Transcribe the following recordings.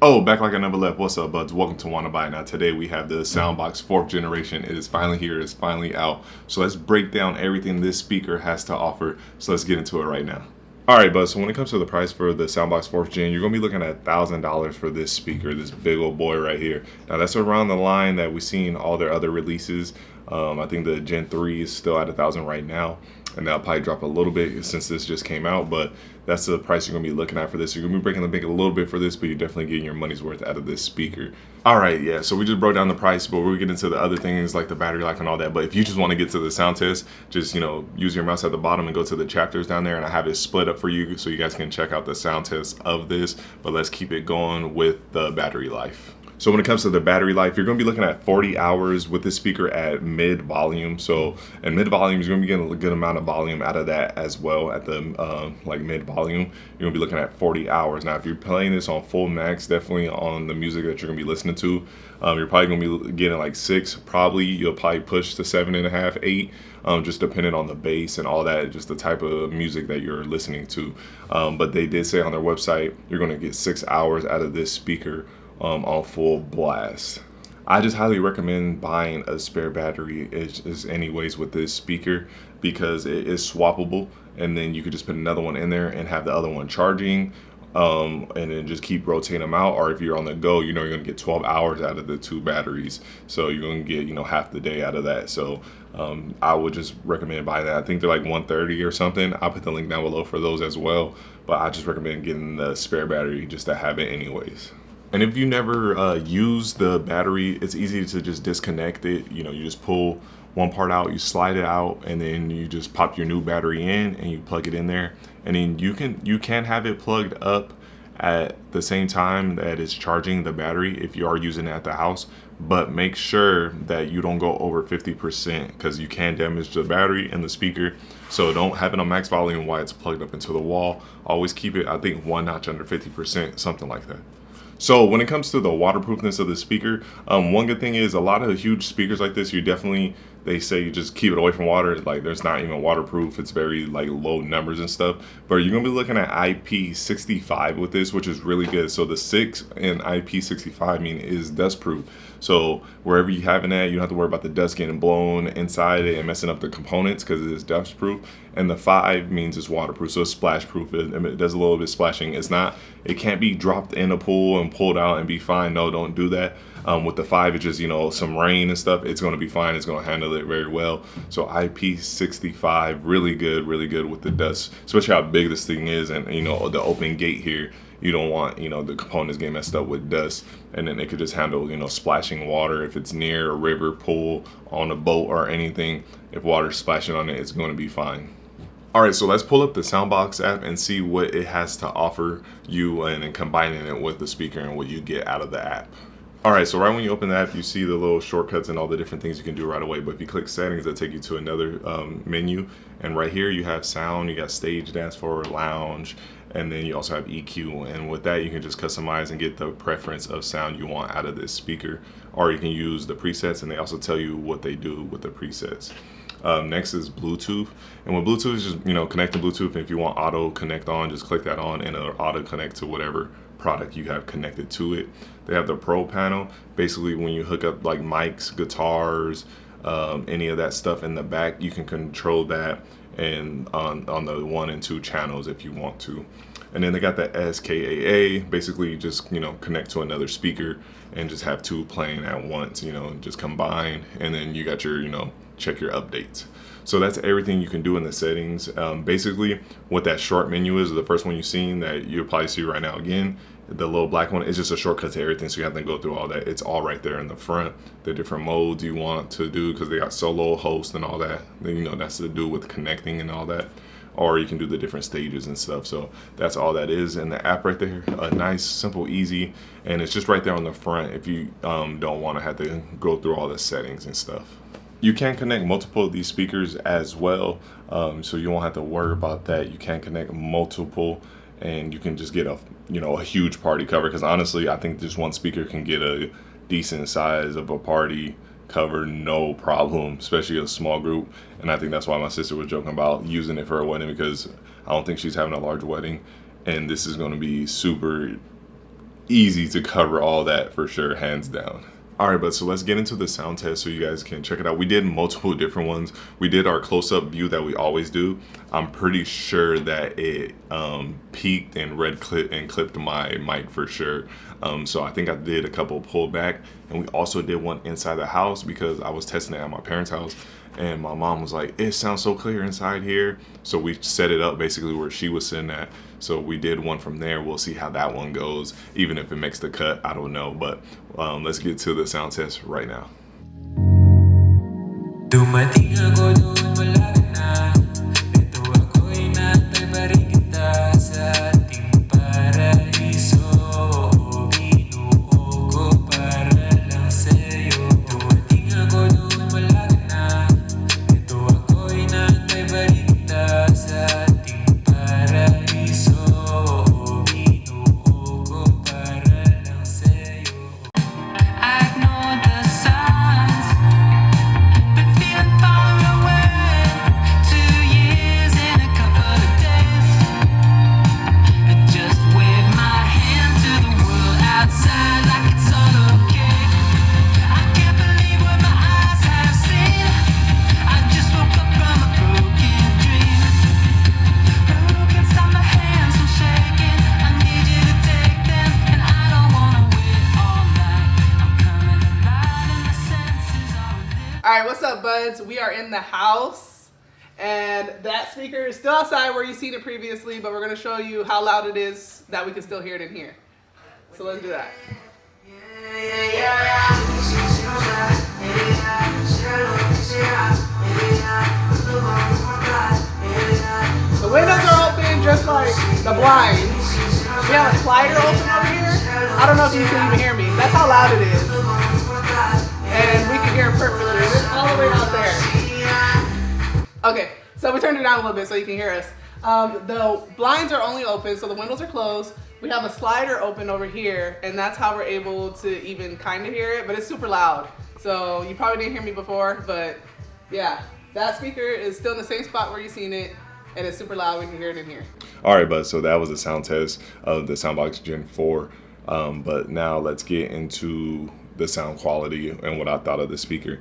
Oh, back like I never left. What's up, buds? Welcome to Wanna Buy. Now, today we have the Soundboks 4th generation. It is finally here. It's finally out. So let's break down everything this speaker has to offer. So let's get into it right now. All right, buds. So when it comes to the price for the Soundboks 4th gen, you're going to be looking at $1,000 for this speaker, this big old boy right here. Now, that's around the line that we've seen all their other releases. I think the Gen 3 is still at 1,000 right now, and that'll probably drop a little bit since this just came out, but that's the price you're going to be looking at for this. You're going to be breaking the bank a little bit for this, but you're definitely getting your money's worth out of this speaker. All right, yeah, so we just broke down the price, but we'll get into the other things like the battery life and all that. But if you just want to get to the sound test, just, use your mouse at the bottom and go to the chapters down there, and I have it split up for you so you guys can check out the sound test of this. But let's keep it going with the battery life. So when it comes to the battery life, you're going to be looking at 40 hours with this speaker at mid volume. So in mid volume, you're going to be getting a good amount of volume out of that as well at the mid volume. You're going to be looking at 40 hours. Now, if you're playing this on full max, definitely on the music that you're going to be listening to, you're probably going to be getting like 6. Probably you'll probably push to 7.5, 8. Just depending on the bass and all that, just the type of music that you're listening to. But they did say on their website, you're going to get 6 hours out of this speaker on full blast. I just highly recommend buying a spare battery is anyways with this speaker, because it is swappable, and then you could just put another one in there and have the other one charging, and then just keep rotating them out. Or if you're on the go, you're going to get 12 hours out of the 2 batteries, so you're going to get half the day out of that. So I would just recommend buying that. I think they're like $130 or something. I'll put the link down below for those as well, but I just recommend getting the spare battery just to have it anyways. And if you never use the battery, it's easy to just disconnect it. You just pull one part out, you slide it out, and then you just pop your new battery in and you plug it in there. And then you can have it plugged up at the same time that it's charging the battery if you are using it at the house. But make sure that you don't go over 50%, because you can damage the battery and the speaker. So don't have it on max volume while it's plugged up into the wall. Always keep it, I think, 1 notch under 50%, something like that. So when it comes to the waterproofness of the speaker, one good thing is a lot of huge speakers like this, they say you just keep it away from water. Like, there's not even waterproof. It's very like low numbers and stuff. But you're gonna be looking at IP65 with this, which is really good. So the 6 in IP65 is dust proof. So wherever you have it at, you don't have to worry about the dust getting blown inside it and messing up the components, because it is dust proof. And the 5 means it's waterproof, so it's splash proof. It does a little bit of splashing. It can't be dropped in a pool and pulled out and be fine. No, don't do that. With the 5, it's just, some rain and stuff. It's going to be fine. It's going to handle it very well. So IP65, really good with the dust, especially how big this thing is. And, the open gate here, you don't want, the components getting messed up with dust. And then it could just handle, splashing water if it's near a river, pool, on a boat or anything. If water's splashing on it, it's going to be fine. All right, so let's pull up the Soundboks app and see what it has to offer you, and then combining it with the speaker and what you get out of the app. All right, so right when you open the app, you see the little shortcuts and all the different things you can do right away. But if you click settings, that'll take you to another menu. And right here, you have sound, you got stage, dance floor, lounge, and then you also have EQ. And with that, you can just customize and get the preference of sound you want out of this speaker. Or you can use the presets, and they also tell you what they do with the presets. Next is Bluetooth, and with Bluetooth is just connect to Bluetooth, and if you want auto connect on, just click that on and it'll auto connect to whatever product you have connected to it. They have the Pro panel, basically when you hook up like mics, guitars, any of that stuff in the back, you can control that and on the 1 and 2 channels if you want to. And then they got the SKAA, basically just connect to another speaker and just have 2 playing at once, just combine, and then you got your check your updates. So that's everything you can do in the settings. Basically what that short menu is, the first one you've seen that you'll probably see right now again, the little black one, is just a shortcut to everything, so you have to go through all that. It's all right there in the front. The different modes you want to do, because they got solo, host, and all that. That's to do with connecting and all that. Or you can do the different stages and stuff. So that's all that is in the app right there. Nice, simple, easy, and it's just right there on the front if you don't want to have to go through all the settings and stuff. You can connect multiple of these speakers as well, so you won't have to worry about that. You can connect multiple, and you can just get a huge party cover, because honestly, I think just one speaker can get a decent size of a party cover, no problem, especially a small group. And I think that's why my sister was joking about using it for a wedding, because I don't think she's having a large wedding, and this is going to be super easy to cover all that for sure, hands down. All right, but so let's get into the sound test so you guys can check it out. We did multiple different ones. We did our close-up view that we always do. I'm pretty sure that it peaked and clipped my mic for sure. So I think I did a couple pulled back, and we also did one inside the house because I was testing it at my parents' house. And my mom was like, it sounds so clear inside here. So we set it up basically where she was sitting at. So we did one from there. We'll see how that one goes. Even if it makes the cut, I don't know. But let's get to the sound test right now. Alright, what's up, buds? We are in the house, and that speaker is still outside where you've seen it previously, but we're going to show you how loud it is that we can still hear it in here. So let's do that. The windows are open just like the blinds. We have a slider open over here. I don't know if you can even hear me. That's how loud it is. And we can hear it perfectly. It's all the way out there. Okay, so we turned it down a little bit so you can hear us. The blinds are only open, so the windows are closed. We have a slider open over here, and that's how we're able to even kind of hear it, but it's super loud. So you probably didn't hear me before, but yeah, that speaker is still in the same spot where you've seen it, and it's super loud. We can hear it in here. All right, bud, so that was a sound test of the Soundboks Gen 4. But now let's get into the sound quality and what I thought of the speaker.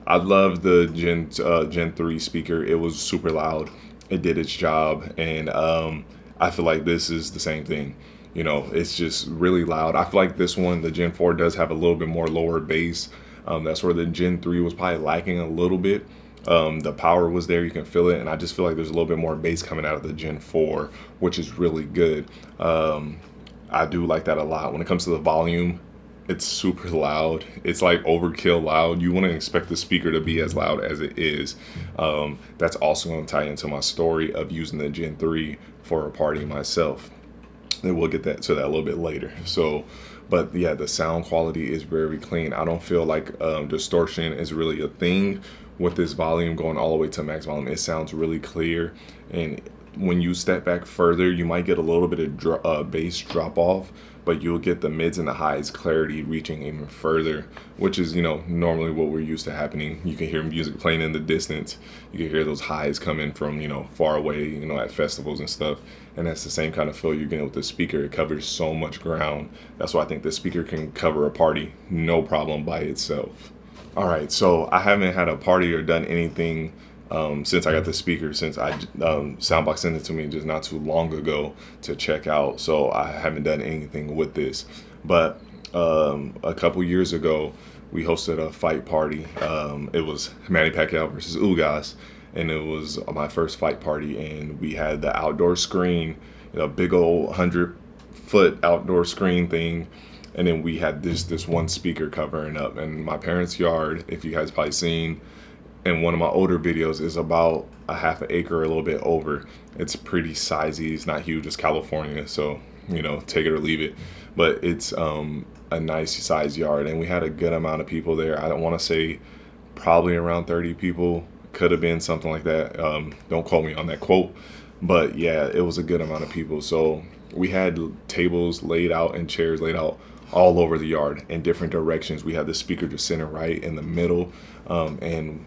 I love the Gen 3 speaker. It was super loud. It did its job, and I feel like this is the same thing. You know, it's just really loud. I feel like this one, the Gen 4, does have a little bit more lower bass. That's where the Gen 3 was probably lacking a little bit. The power was there, you can feel it, and I just feel like there's a little bit more bass coming out of the Gen 4, which is really good. I do like that a lot. When it comes to the volume, it's super loud. It's like overkill loud. You wouldn't expect the speaker to be as loud as it is. That's also going to tie into my story of using the Gen 3 for a party myself. And we'll get to that a little bit later. So, but yeah, the sound quality is very clean. I don't feel like distortion is really a thing with this volume going all the way to max volume. It sounds really clear, and when you step back further, you might get a little bit of bass drop off, but you'll get the mids and the highs clarity reaching even further, which is, you know, normally what we're used to happening. You can hear music playing in the distance. You can hear those highs coming from, you know, far away, you know, at festivals and stuff. And that's the same kind of feel you're getting with the speaker. It covers so much ground. That's why I think the speaker can cover a party no problem by itself. All right, so I haven't had a party or done anything since I got the speaker, since Soundboks sent it to me just not too long ago to check out. So I haven't done anything with this. But a couple years ago, we hosted a fight party. It was Manny Pacquiao versus Ugas, and it was my first fight party. And we had the outdoor screen, a big old 100-foot outdoor screen thing. And then we had this one speaker covering up. And my parents' yard, if you guys probably seen in one of my older videos, is about a half an acre, a little bit over. It's pretty sizey. It's not huge. It's California, so, you know, take it or leave it. But it's a nice size yard, and we had a good amount of people there. I don't want to say probably around 30 people. Could have been something like that. Don't quote me on that quote. But yeah, it was a good amount of people. So we had tables laid out and chairs laid out all over the yard in different directions. We had the speaker just center right in the middle, and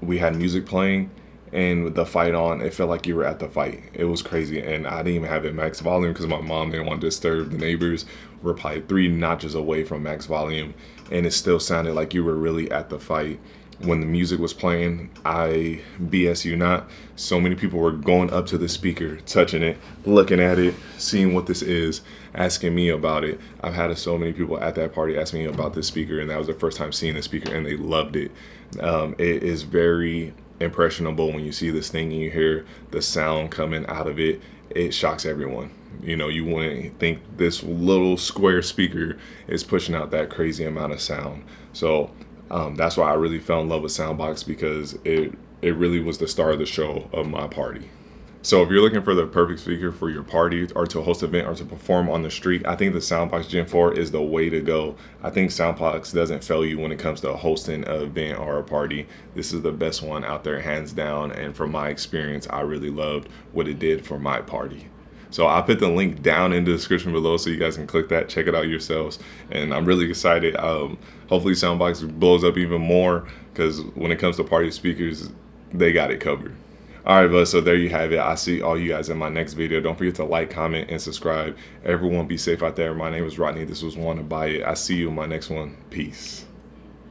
we had music playing, and with the fight on, it felt like you were at the fight. It was crazy. And I didn't even have it max volume because my mom didn't want to disturb the neighbors. We're probably 3 notches away from max volume, and it still sounded like you were really at the fight. When the music was playing, I BS you not, so many people were going up to the speaker, touching it, looking at it, seeing what this is, asking me about it. I've had so many people at that party ask me about this speaker, and that was their first time seeing the speaker, and they loved it. It is very impressionable when you see this thing and you hear the sound coming out of it. It shocks everyone. You know, you wouldn't think this little square speaker is pushing out that crazy amount of sound. So that's why I really fell in love with Soundboks, because it really was the star of the show of my party. So if you're looking for the perfect speaker for your party or to host an event or to perform on the street, I think the Soundboks Gen 4 is the way to go. I think Soundboks doesn't fail you when it comes to hosting an event or a party. This is the best one out there, hands down. And from my experience, I really loved what it did for my party. So I'll put the link down in the description below so you guys can click that, check it out yourselves. And I'm really excited. Hopefully Soundboks blows up even more, because when it comes to party speakers, they got it covered. All right, bud, so there you have it. I'll see all you guys in my next video. Don't forget to like, comment, and subscribe. Everyone be safe out there. My name is Rodney. This was Wanna Buy It. I'll see you in my next one. Peace.